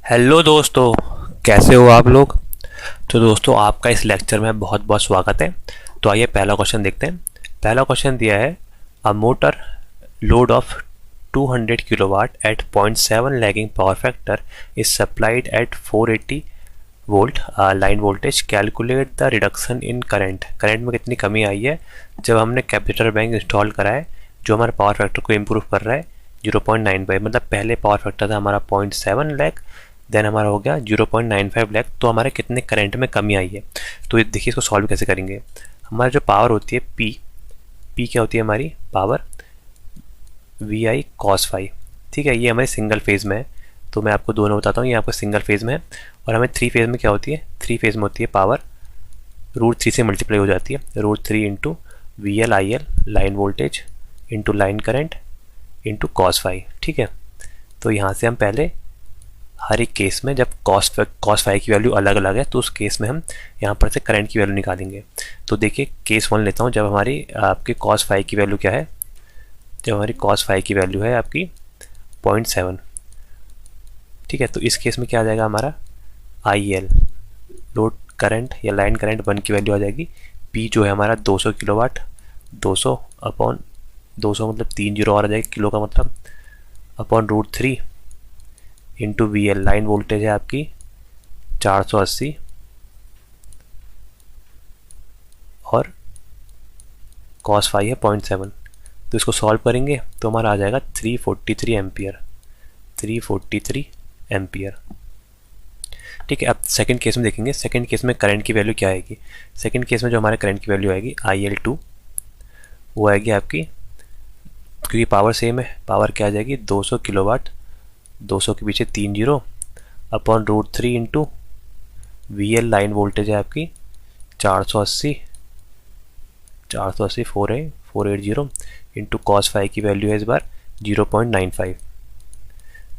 Hello दोस्तों, कैसे हो आप लोग। तो दोस्तों, आपका इस लेक्चर में बहुत बहुत स्वागत है। तो आइए पहला क्वेश्चन देखते हैं। पहला क्वेश्चन दिया है, a motor load of 200 kilowatt at 0.7 lagging power factor is supplied at 480 volt line voltage. Calculate the reduction in current. Current में कितनी कमी आई है जब हमने कैपेसिटर बैंक इंस्टॉल करा है, जो हमारे पावर फैक्टर को इम्प्रूव कर रहा है 0.95। मतलब पहले पावर फैक्टर था हमारा 0.7 लैख, देन हमारा हो गया 0.95 लैख। तो हमारे कितने करंट में कमी आई है। तो ये देखिए, इसको सॉल्व कैसे करेंगे। हमारी जो पावर होती है पी, पी क्या होती है हमारी power, V I cos phi. ठीक है, ये हमारे सिंगल फेज में है। तो मैं आपको दोनों बताता हूँ, ये आपको सिंगल फेज में है। और हमें थ्री फेज में क्या होती है, थ्री फेज में होती है पावर √3 से मल्टीप्लाई हो जाती है। √3 into V L I L line voltage into line current into cos phi. ठीक है, तो यहाँ से हम पहले हर एक केस में जब कॉस फाई की वैल्यू अलग अलग है, तो उस केस में हम यहाँ पर से करंट की वैल्यू निकालेंगे। तो देखिए, केस 1 लेता हूँ। जब हमारी आपकी कॉस फाई की वैल्यू क्या है, जब हमारी कॉस फाई की वैल्यू है आपकी 0.7। ठीक है, तो इस केस में क्या आ जाएगा हमारा आई एल लोड करंट या लाइन करंट 1 की वैल्यू आ जाएगी। पी जो है हमारा 200 किलोवाट, 200 अपॉन 200 मतलब 3 जीरो और आ जाएगी, किलो का मतलब, upon √3 into V L. Line voltage है आपकी 480 और कॉस फाई है 0.7। तो इसको सॉल्व करेंगे तो हमारा आ जाएगा 343 एम्पियर, 343 एम्पियर। ठीक है, अब सेकंड केस में देखेंगे। सेकंड केस में करंट की वैल्यू क्या आएगी। सेकंड केस में जो हमारे करंट की वैल्यू आएगी IL2, वो आएगी आपकी, क्योंकि पावर सेम है, पावर क्या आ जाएगी 200 किलोवाट, 200 के पीछे 3 zero, upon √3 into V L. Line voltage है आपकी 480, 480 480 इंटू कॉस फाई की वैल्यू है इस बार 0.95।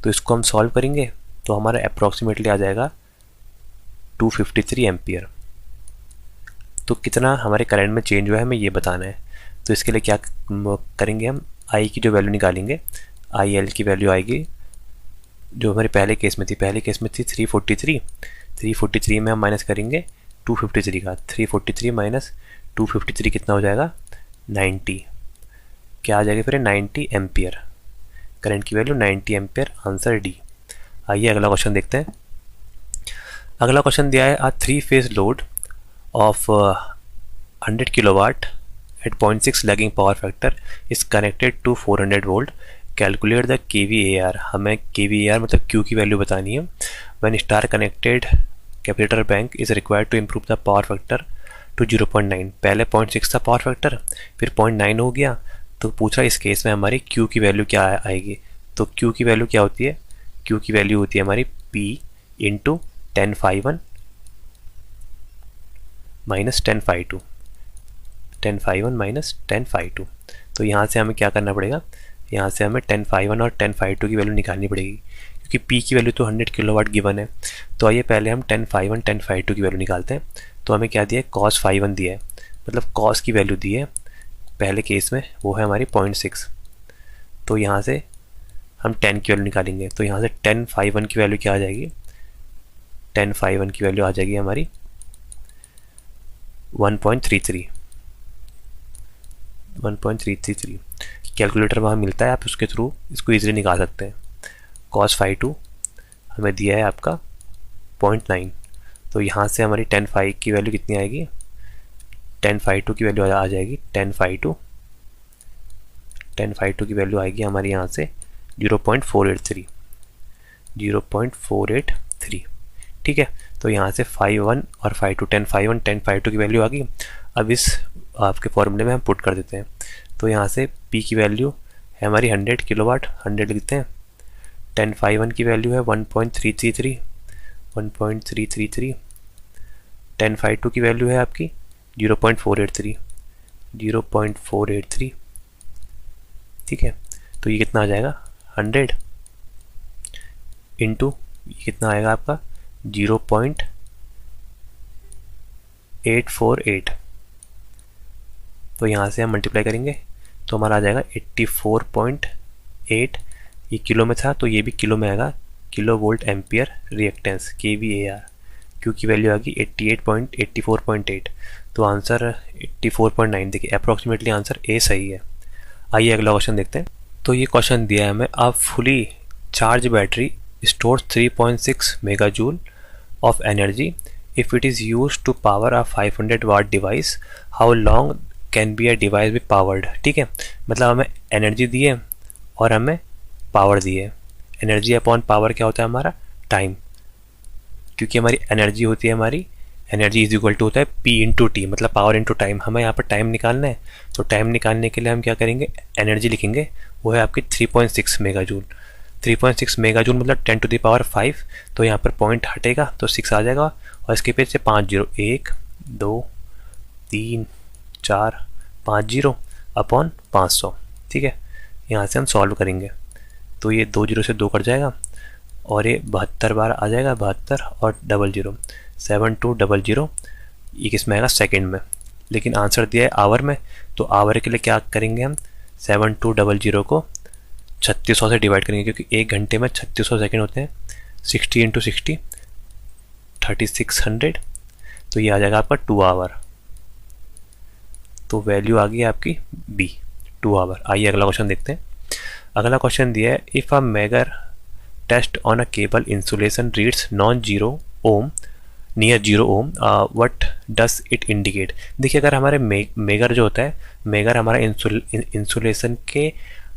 तो इसको हम सॉल्व करेंगे तो हमारा अप्रॉक्सीमेटली आ जाएगा 253 एम्पियर। तो कितना हमारे करंट में चेंज हुआ है हमें ये बताना है। तो इसके लिए क्या करेंगे, हम आई की जो वैल्यू निकालेंगे, आई एल की वैल्यू आएगी जो हमारे पहले केस में थी। पहले केस में थी 343, 343 में हम माइनस करेंगे 253 का। 343 माइनस 253 कितना हो जाएगा 90। क्या आ जाएगा फिर 90 एम्पियर। करंट की वैल्यू 90 एम्पियर, आंसर डी। आइए अगला क्वेश्चन देखते हैं। अगला क्वेश्चन दिया है, a 3 phase load of 100 kilowatt at 0.6 lagging power factor is connected to 400 volt. Calculate the KVAR। हमें KVAR मतलब Q की वैल्यू बतानी है। When star connected capacitor bank is required to improve the power factor to 0.9। पहले 0.6 था power factor, फिर 0.9 हो गया। तो पूछा इस केस में हमारी Q की वैल्यू क्या आएगी। तो Q की वैल्यू क्या होती है, Q की वैल्यू होती है हमारी P इंटू 10∅1 माइनस 10∅2, 10∅1 माइनस 10∅2। तो यहाँ से हमें क्या करना पड़ेगा, यहाँ से हमें 10∅1 और 10∅2 की वैल्यू निकालनी पड़ेगी, क्योंकि P की वैल्यू तो 100 किलोवाट गिवन है। तो आइए पहले हम 10∅1 10∅2 की वैल्यू निकालते हैं। तो हमें क्या दिया है, cos ∅1 दिया है, मतलब cos की वैल्यू दी है पहले केस में, वो है हमारी 0.6। तो यहाँ से हम 10 की वैल्यू निकालेंगे। तो यहाँ से 10∅1 की वैल्यू क्या आ जाएगी, 10∅1 की वैल्यू आ जाएगी हमारी 1.33, 1.333। कैलकुलेटर वहाँ मिलता है, आप उसके थ्रू इसको इजीली निकाल सकते हैं। cos ∅2 हमें दिया है आपका 0.9। तो यहाँ से हमारी 10∅ की वैल्यू कितनी आएगी, 10∅2 की वैल्यू आ जाएगी 10∅2, 10∅2 की वैल्यू आएगी हमारी यहाँ से 0.483, 0.483। ठीक है, तो यहाँ से ∅1 और ∅2, 10∅1 10∅2 की वैल्यू आ गई। अब इस आपके फॉर्मूले में हम पुट कर देते हैं। तो यहाँ से P की वैल्यू है हमारी 100 किलोवाट, 100 लिखते हैं। 10∅1 की वैल्यू है 1.333, 1.333। 10∅2 की वैल्यू है आपकी 0.483, 0.483। ठीक है, तो ये कितना आ जाएगा 100 इंटू ये कितना आएगा आपका 0.848। तो यहाँ से हम मल्टीप्लाई करेंगे तो हमारा आ जाएगा 84.8। ये किलो में था तो ये भी किलो में आएगा, kilo volt ampere reactance KVAR। Q की वैल्यू आ गई 84.8। तो आंसर 84.9, देखिए अप्रॉक्सीमेटली आंसर ए सही है। आइए अगला क्वेश्चन देखते हैं। तो ये क्वेश्चन दिया है हमें, a fully charged battery store 3.6 mega joule of energy if it is use to power a 500 watt device, how long can be a device be powered. ठीक है, मतलब हमें एनर्जी दी है और हमें पावर दी है। एनर्जी अपॉन पावर क्या होता है हमारा, टाइम। क्योंकि हमारी एनर्जी होती है, हमारी एनर्जी इज इक्वल टू होता है P इंटू टी, मतलब पावर इंटू टाइम। हमें यहाँ पर टाइम निकालना है, तो टाइम निकालने के लिए हम क्या करेंगे, एनर्जी लिखेंगे, वो है आपकी 3.6 मेगा जूल। 3.6 मेगा जूल मतलब 10 टू द पावर 5, तो यहाँ पर पॉइंट हटेगा तो 6 आ जाएगा, और इसके पीछे 5 जीरो, 1 2 3 4 5 जीरो अपॉन 500। ठीक है, यहाँ से हम सॉल्व करेंगे, तो ये 2 जीरो से 2 कट जाएगा, और ये 72 बार आ जाएगा, 72 और डबल जीरो 7200। ये किस में आएगा, सेकेंड में, लेकिन आंसर दिया है आवर में, तो आवर के लिए क्या करेंगे हम, 7200 को 3600 से डिवाइड करेंगे, क्योंकि एक घंटे में 3600 सेकेंड होते हैं। 60 इंटू 60 3600, तो ये आ जाएगा आपका 2 आवर। तो वैल्यू आ गई आपकी बी, 2 आवर। आइए अगला क्वेश्चन देखते हैं। अगला क्वेश्चन दिया है, if a megger test on a cable insulation reads non zero ohm near 0 ohm, what does it indicate. देखिए, अगर हमारे मेगर जो होता है, मेगर हमारा इंसुलेशन के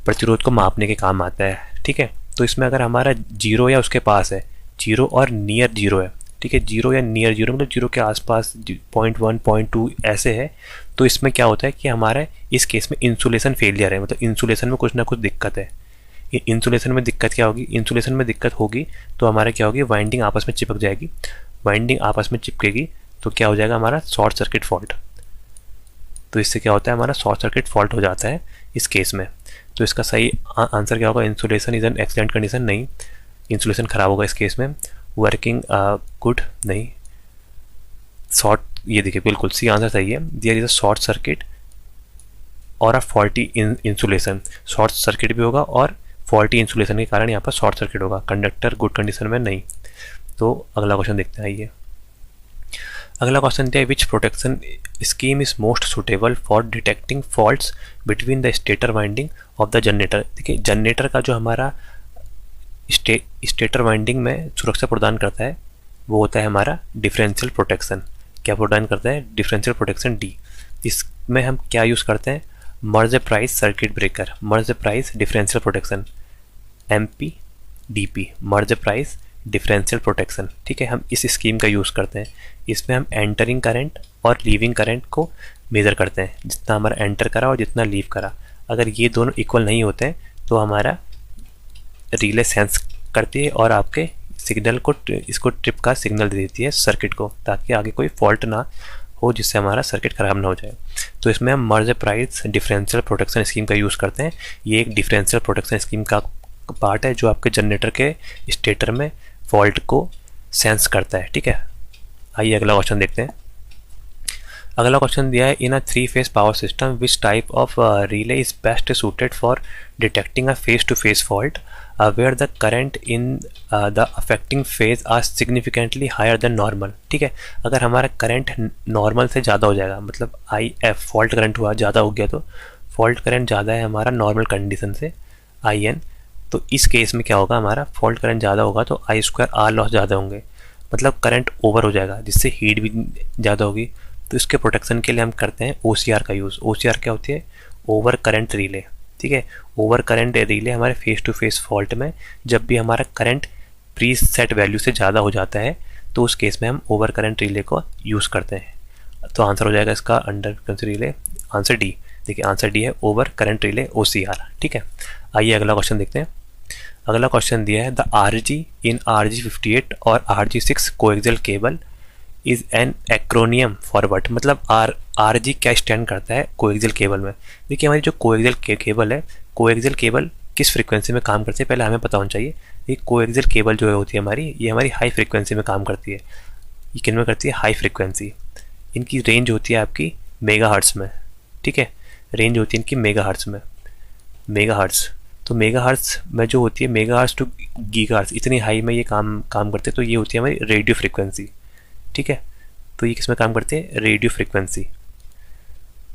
प्रतिरोध को मापने के काम आता है। ठीक है, तो इसमें अगर हमारा 0 या उसके पास है, 0 और नियर 0 है, ठीक है, 0 या नियर 0 मतलब 0 के आसपास 0.1 0.2 ऐसे है, तो इसमें क्या होता है कि हमारे इस केस में इंसुलेशन फेलियर है, मतलब इंसुलेशन में कुछ ना कुछ दिक्कत है। इंसुलेशन में दिक्कत क्या होगी, इंसुलेशन में दिक्कत होगी तो हमारा क्या होगी, वाइंडिंग आपस में चिपक जाएगी। वाइंडिंग आपस में चिपकेगी तो क्या हो जाएगा हमारा, शॉर्ट सर्किट फॉल्ट। तो इससे क्या होता है, हमारा शॉर्ट सर्किट फॉल्ट हो जाता है इस केस में। तो इसका सही आंसर क्या होगा, insulation is an excellent condition, नहीं, इंसुलेशन खराब होगा इस केस में। वर्किंग गुड, नहीं, शॉर्ट, ये देखिए बिल्कुल सी आंसर सही है। There is a short circuit और a faulty insulation, short circuit भी होगा और फॉल्टी इंसुलेशन के कारण यहाँ पर शॉर्ट सर्किट होगा। कंडक्टर गुड कंडीशन में नहीं। तो अगला क्वेश्चन देखते हैं। आइए अगला क्वेश्चन दिया है, विच protection scheme is most suitable for detecting faults between the stator winding of the generator. देखिए, जनरेटर का जो हमारा स्टेटर वाइंडिंग में सुरक्षा प्रदान करता है वो होता है हमारा डिफरेंशियल प्रोटेक्शन। क्या प्रदान करता है, डिफरेंशियल प्रोटेक्शन डी। इसमें हम क्या यूज़ करते हैं, मर्ज प्राइस सर्किट ब्रेकर, मर्ज प्राइस डिफरेंशियल प्रोटेक्शन, MPDP, मर्ज प्राइस डिफरेंशियल प्रोटेक्शन। ठीक है, हम इस स्कीम का यूज़ करते हैं। इसमें हम एंटरिंग करंट और लीविंग करंट को मेज़र करते हैं, जितना हमारा एंटर करा और जितना लीव करा। अगर ये दोनों इक्वल नहीं होते हैं तो हमारा रिले सेंस करती है और आपके सिग्नल को, इसको ट्रिप का सिग्नल दे देती है सर्किट को, ताकि आगे कोई फॉल्ट ना हो जिससे हमारा सर्किट ख़राब ना हो जाए। तो इसमें हम मर्ज प्राइस डिफरेंशियल प्रोटेक्शन स्कीम का यूज़ करते हैं। ये एक डिफरेंशियल प्रोटेक्शन स्कीम का पार्ट है जो आपके जनरेटर के स्टेटर में फॉल्ट को सेंस करता है। ठीक है, आइए अगला क्वेश्चन देखते हैं। अगला क्वेश्चन दिया है, in a 3 phase power system which type of relay is best suited for detecting a phase to phase fault where the current in the affecting phase are significantly higher than normal. ठीक है, अगर हमारा current normal से ज़्यादा हो जाएगा, मतलब IF fault current हुआ, ज़्यादा हो गया, तो फॉल्ट करंट ज़्यादा है हमारा नॉर्मल कंडीशन से IN, तो इस केस में क्या होगा, हमारा फॉल्ट करंट ज़्यादा होगा तो I2R लॉस ज़्यादा होंगे, मतलब करंट ओवर हो जाएगा, जिससे हीट भी ज़्यादा होगी। तो इसके प्रोटेक्शन के लिए हम करते हैं OCR का यूज़। OCR क्या होती है, ओवर करंट रिले। ठीक है, ओवर करंट रिले हमारे फेस टू फेस फॉल्ट में जब भी हमारा करंट प्री सेट वैल्यू से ज़्यादा हो जाता है तो उस केस में हम ओवर करंट रिले को यूज़ करते हैं। तो आंसर हो जाएगा इसका under frequency relay, answer D. देखिए आंसर डी है ओवर करंट रिले OCR। ठीक है, आइए अगला क्वेश्चन देखते हैं। अगला क्वेश्चन दिया है, द RG इन RG58 और RG6 coaxial cable is an acromion for what, मतलब RG क्या स्टैंड करता है कोएक्सियल केबल में। देखिए, हमारी जो कोएक्सियल केबल है, कोएक्सियल केबल किस फ्रीक्वेंसी में काम करती है पहले हमें पता होना चाहिए। ये कोएक्सियल केबल जो होती है हमारी, ये हमारी हाई फ्रीक्वेंसी में काम करती है। ये किन में करती है, हाई फ्रीक्वेंसी। इनकी रेंज होती है आपकी मेगाहर्ट्ज़ में। ठीक है, रेंज होती है इनकी मेगाहर्ट्ज़ में, मेगाहर्ट्ज़। तो मेगाहर्ट्ज़ में जो होती है मेगाहर्ट्ज़ टू गीगाहर्ट्ज़, इतनी हाई में ये काम करते हैं। तो ये होती है हमारी रेडियो फ्रिक्वेंसी, ठीक है। तो ये किस में काम करते हैं, रेडियो फ्रिक्वेंसी।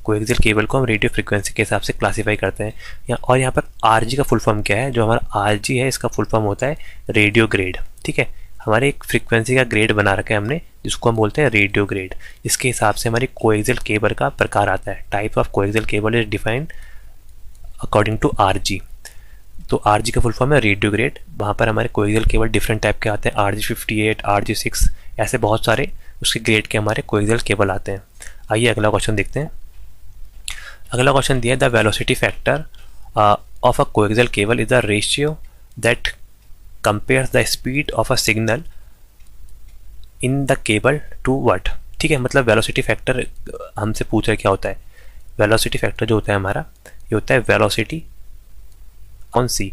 कोएक्सियल केबल को हम रेडियो फ्रिक्वेंसी के हिसाब से क्लासीफाई करते हैं। और यहाँ पर आरजी का फुल फॉर्म क्या है, जो हमारा आरजी है इसका फुल फॉर्म होता है रेडियो ग्रेड, ठीक है। हमारे एक फ्रिक्वेंसी का ग्रेड बना रखा है हमने, जिसको हम बोलते हैं रेडियो ग्रेड। इसके हिसाब से हमारी कोएक्सियल केबल का प्रकार आता है। Type of coaxial cable is defined according to RG. तो आरजी का फुल फॉर्म है रेडियो ग्रेड। वहाँ पर हमारे कोएक्सियल केबल डिफरेंट टाइप के आते हैं, RG58, RG6, ऐसे बहुत सारे उसके ग्रेड के हमारे कोएक्सियल केबल आते हैं। आइए अगला क्वेश्चन देखते हैं। अगला क्वेश्चन दिया है, the velocity factor of a coaxial cable is the ratio that compares the speed of a signal in the cable to what, ठीक है। मतलब वेलोसिटी फैक्टर हमसे पूछ रहे क्या होता है। वेलोसिटी फैक्टर जो होता है हमारा, ये होता है वेलोसिटी ऑन सी,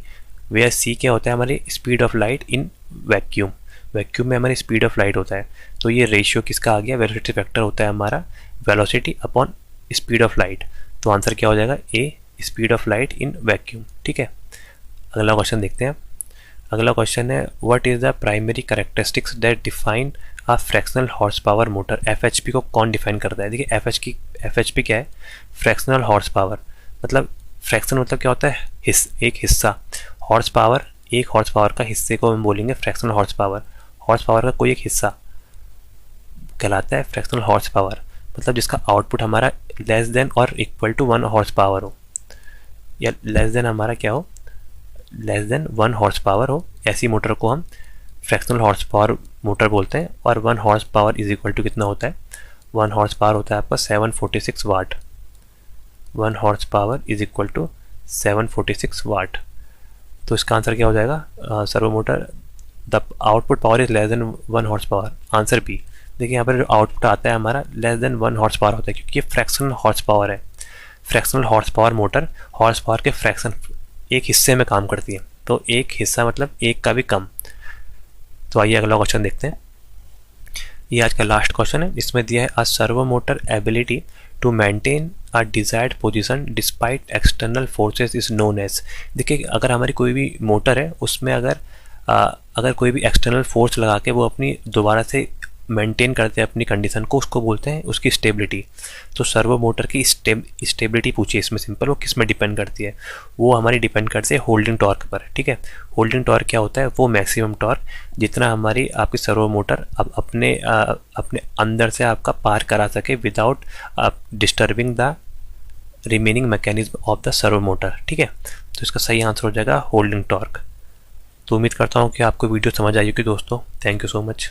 वेयर सी क्या होता है, हमारी speed of light in vacuum. Vacuum में हमारी स्पीड ऑफ लाइट होता है। तो ये रेशियो किसका आ गया, वेलोसिटी फैक्टर होता है हमारा velocity upon speed of light. तो आंसर क्या हो जाएगा, A, speed of light in vacuum, ठीक है। अगला क्वेश्चन देखते हैं। अगला क्वेश्चन है, what is the primary characteristics that define a fractional horse power motor. FHP को कौन डिफाइन करता है। देखिए एफएचपी क्या है, फ्रैक्शनल हॉर्स पावर। मतलब फ्रैक्शन मतलब क्या होता है, एक हिस्सा। हॉर्स पावर, एक हॉर्स पावर का हिस्से को हम बोलेंगे fractional horse power. Horse power का कोई एक हिस्सा कहलाता है फ्रैक्शनल हॉर्स पावर। मतलब जिसका आउटपुट हमारा लेस देन और इक्वल टू 1 हॉर्स पावर हो, या लेस देन हमारा क्या हो, लेस देन 1 हॉर्स पावर हो, ऐसी मोटर को हम फ्रैक्शनल हॉर्स पावर मोटर बोलते हैं। और 1 horse power is equal to कितना होता है, 1 हॉर्स पावर होता है आपका 746 watt. 1 horse power is equal to 746 watt. तो इसका आंसर क्या हो जाएगा, servo motor the output power is less than 1 horse power. Answer B. देखिए यहाँ पर जो आउटपुट आता है हमारा लेस देन 1 हॉर्स पावर होता है, क्योंकि ये फ्रैक्शनल हॉर्स पावर है। Fractional horse power motor horse power के फ्रैक्शन एक हिस्से में काम करती है। तो एक हिस्सा मतलब एक का भी कम। तो आइए अगला क्वेश्चन देखते हैं। ये आज का लास्ट क्वेश्चन है। इसमें दिया है, a servo motor ability to maintain a desired position despite external forces is known as. देखिए अगर हमारी कोई भी मोटर है, उसमें अगर कोई भी एक्सटर्नल फोर्स लगा के वो अपनी दोबारा से मेंटेन करते हैं अपनी कंडीशन को, उसको बोलते हैं उसकी स्टेबिलिटी। तो सर्वो मोटर की स्टेबिलिटी पूछिए इसमें सिंपल, वो किस में डिपेंड करती है, वो हमारी डिपेंड करती है होल्डिंग टॉर्क पर, ठीक है। होल्डिंग टॉर्क क्या होता है, वो मैक्सिमम टॉर्क जितना हमारी आपकी सर्वो मोटर अपने अंदर से आपका पार करा सके without disturbing the remaining mechanism of the servo motor, ठीक है। तो इसका सही आंसर हो जाएगा होल्डिंग टॉर्क। तो उम्मीद करता हूँ कि आपको वीडियो समझ आई होगी दोस्तों। Thank you so much.